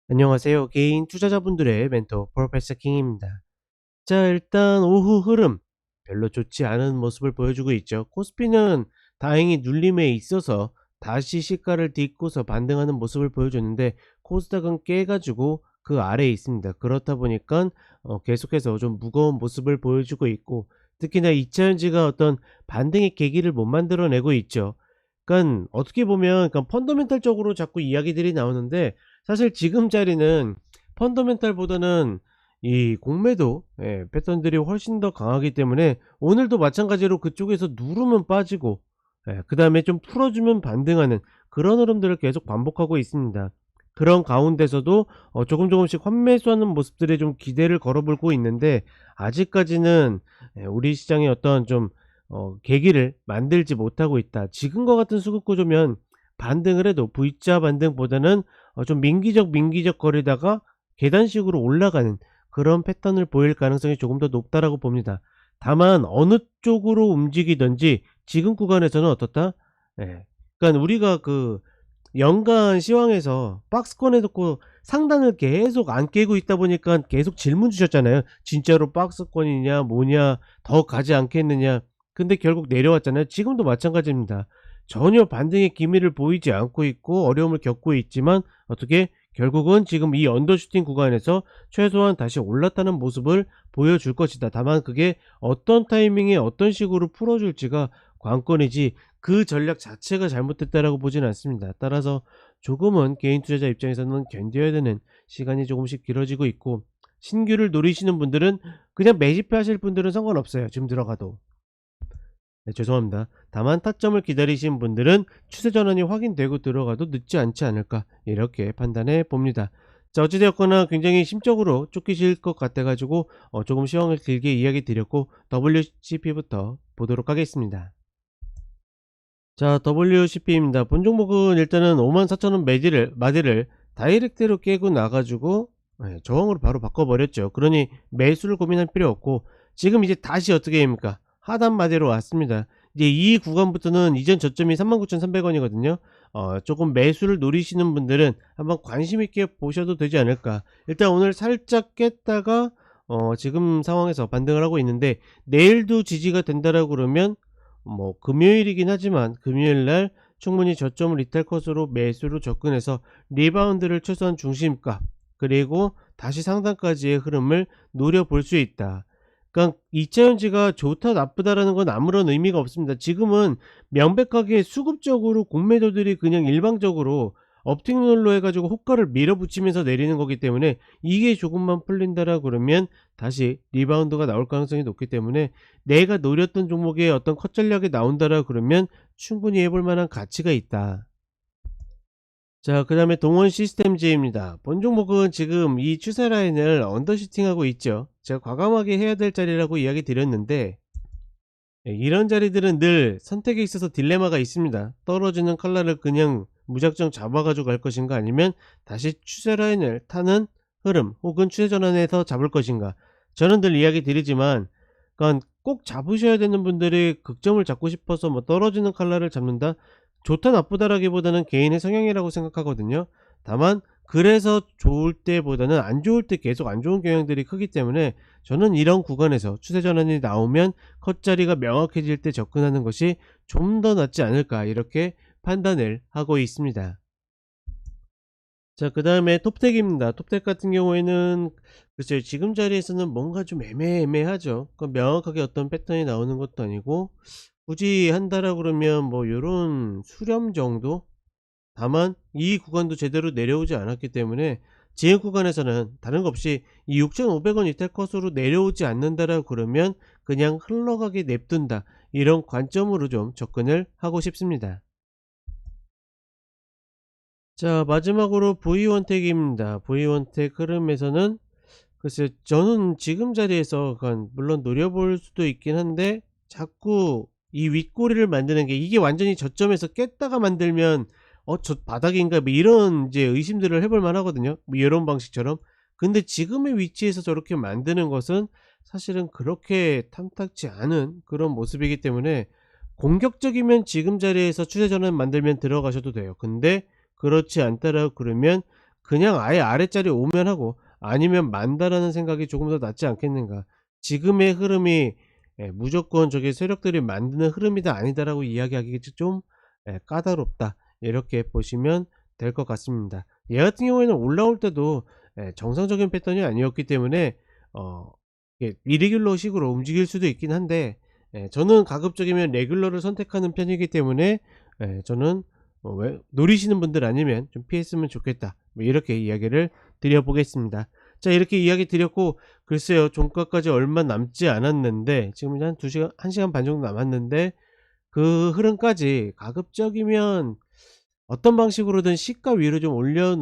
안녕하세요. 개인 투자자분들의 멘토 프로페서 킹입니다. 자, 일단 오후 흐름 별로 좋지 않은 모습을 보여주고 있죠. 코스피는 다행히 눌림에 있어서 다시 시가를 딛고서 반등하는 모습을 보여줬는데 코스닥은 깨가지고 그 아래에 있습니다. 그렇다 보니까 계속해서 좀 무거운 모습을 보여주고 있고, 특히나 2차전지가 어떤 반등의 계기를 못 만들어내고 있죠. 그러니까 어떻게 보면 펀더멘탈적으로 자꾸 이야기들이 나오는데, 사실 지금 자리는 펀더멘탈보다는 이 공매도 패턴들이 훨씬 더 강하기 때문에 오늘도 마찬가지로 그쪽에서 누르면 빠지고, 그 다음에 좀 풀어주면 반등하는 그런 흐름들을 계속 반복하고 있습니다. 그런 가운데서도 조금씩 환매수하는 모습들에 좀 기대를 걸어보고 있는데, 아직까지는 우리 시장의 어떤 좀 계기를 만들지 못하고 있다. 지금과 같은 수급 구조면 반등을 해도 V자 반등보다는 좀 민기적 거리다가 계단식으로 올라가는 그런 패턴을 보일 가능성이 조금 더 높다라고 봅니다. 다만 어느 쪽으로 움직이든지 지금 구간에서는 어떻다? 예. 그러니까 우리가 그 연간 시황에서 박스권에 놓고 상단을 계속 안 깨고 있다 보니까 계속 질문 주셨잖아요. 진짜로 박스권이냐 뭐냐, 더 가지 않겠느냐. 근데 결국 내려왔잖아요. 지금도 마찬가지입니다. 전혀 반등의 기미를 보이지 않고 있고 어려움을 겪고 있지만 어떻게 결국은 지금 이 언더슈팅 구간에서 최소한 다시 올랐다는 모습을 보여줄 것이다. 다만 그게 어떤 타이밍에 어떤 식으로 풀어줄지가 관건이지, 그 전략 자체가 잘못됐다라고 보지는 않습니다. 따라서 조금은 개인 투자자 입장에서는 견뎌야 되는 시간이 조금씩 길어지고 있고, 신규를 노리시는 분들은 그냥 매집하실 분들은 상관없어요. 지금 들어가도. 네, 죄송합니다. 다만 타점을 기다리신 분들은 추세 전환이 확인되고 들어가도 늦지 않지 않을까, 이렇게 판단해 봅니다. 자, 어찌되었거나 굉장히 심적으로 쫓기실 것 같아 가지고 조금 시황을 길게 이야기 드렸고, WCP부터 보도록 하겠습니다. 자, WCP입니다. 본 종목은 일단은 54,000원 마디를 다이렉트로 깨고 나가지고 저항으로 바로 바꿔버렸죠. 그러니 매수를 고민할 필요 없고, 지금 이제 다시 어떻게 됩니까? 하단 마디로 왔습니다. 이제 이 구간부터는 이전 저점이 39,300원이거든요. 조금 매수를 노리시는 분들은 한번 관심 있게 보셔도 되지 않을까. 일단 오늘 살짝 깼다가 지금 상황에서 반등을 하고 있는데, 내일도 지지가 된다라고 그러면 뭐 금요일이긴 하지만 금요일날 충분히 저점을 이탈 컷으로 매수로 접근해서 리바운드를 최소한 중심가, 그리고 다시 상단까지의 흐름을 노려볼 수 있다. 그러니까 2차전지가 좋다 나쁘다라는 건 아무런 의미가 없습니다. 지금은 명백하게 수급적으로 공매도들이 그냥 일방적으로 업틱롤로 해가지고 호가를 밀어붙이면서 내리는 거기 때문에, 이게 조금만 풀린다라 그러면 다시 리바운드가 나올 가능성이 높기 때문에, 내가 노렸던 종목의 어떤 컷 전략이 나온다라 그러면 충분히 해볼 만한 가치가 있다. 자, 그 다음에 동원 시스템즈입니다. 본 종목은 지금 이 추세 라인을 언더슈팅하고 있죠. 제가 과감하게 해야 될 자리라고 이야기 드렸는데, 이런 자리들은 늘 선택에 있어서 딜레마가 있습니다. 떨어지는 칼날을 그냥 무작정 잡아가지고 갈 것인가, 아니면 다시 추세 라인을 타는 흐름 혹은 추세 전환에서 잡을 것인가. 저는 늘 이야기 드리지만, 그러니까 꼭 잡으셔야 되는 분들이 극점을 잡고 싶어서 뭐 떨어지는 칼날을 잡는다, 좋다 나쁘다라기보다는 개인의 성향이라고 생각하거든요. 다만 그래서 좋을 때보다는 안 좋을 때 계속 안 좋은 경향들이 크기 때문에, 저는 이런 구간에서 추세 전환이 나오면 컷자리가 명확해질 때 접근하는 것이 좀 더 낫지 않을까, 이렇게 판단을 하고 있습니다. 자, 그 다음에 톱텍입니다. 톱텍 같은 경우에는 글쎄요, 지금 자리에서는 뭔가 좀 애매하죠. 명확하게 어떤 패턴이 나오는 것도 아니고, 굳이 한다라 그러면 뭐 요런 수렴 정도? 다만 이 구간도 제대로 내려오지 않았기 때문에, 지금 구간에서는 다른 거 없이 이 6,500원 이탈 컷으로 내려오지 않는다라고 그러면 그냥 흘러가게 냅둔다, 이런 관점으로 좀 접근을 하고 싶습니다. 자, 마지막으로 V원택입니다. V원택 흐름에서는 글쎄 저는 지금 자리에서 물론 노려볼 수도 있긴 한데, 자꾸 이 윗꼬리를 만드는 게, 이게 완전히 저점에서 깼다가 만들면 저 바닥인가 뭐 이런 이제 의심들을 해볼 만하거든요. 뭐 이런 방식처럼. 근데 지금의 위치에서 저렇게 만드는 것은 사실은 그렇게 탐탁지 않은 그런 모습이기 때문에, 공격적이면 지금 자리에서 추세 전환 만들면 들어가셔도 돼요. 근데 그렇지 않다라고 그러면 그냥 아예 아랫자리 오면 하고 아니면 만다라는 생각이 조금 더 낫지 않겠는가. 지금의 흐름이 무조건 저게 세력들이 만드는 흐름이다 아니다라고 이야기하기 좀 까다롭다. 이렇게 보시면 될 것 같습니다. 얘 같은 경우에는 올라올 때도 정상적인 패턴이 아니었기 때문에 이게 이레귤러 식으로 움직일 수도 있긴 한데 저는 가급적이면 레귤러를 선택하는 편이기 때문에 저는 왜 노리시는 분들 아니면 좀 피했으면 좋겠다. 뭐 이렇게 이야기를 드려 보겠습니다. 자, 이렇게 이야기 드렸고, 글쎄요, 종가까지 얼마 남지 않았는데 지금 한 2시간 1시간 반 정도 남았는데 그 흐름까지 가급적이면 어떤 방식으로든 시가 위로 좀 올려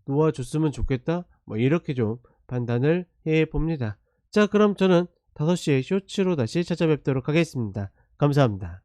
놓아 줬으면 좋겠다. 뭐 이렇게 좀 판단을 해 봅니다. 자, 그럼 저는 5시에 쇼츠로 다시 찾아뵙도록 하겠습니다. 감사합니다.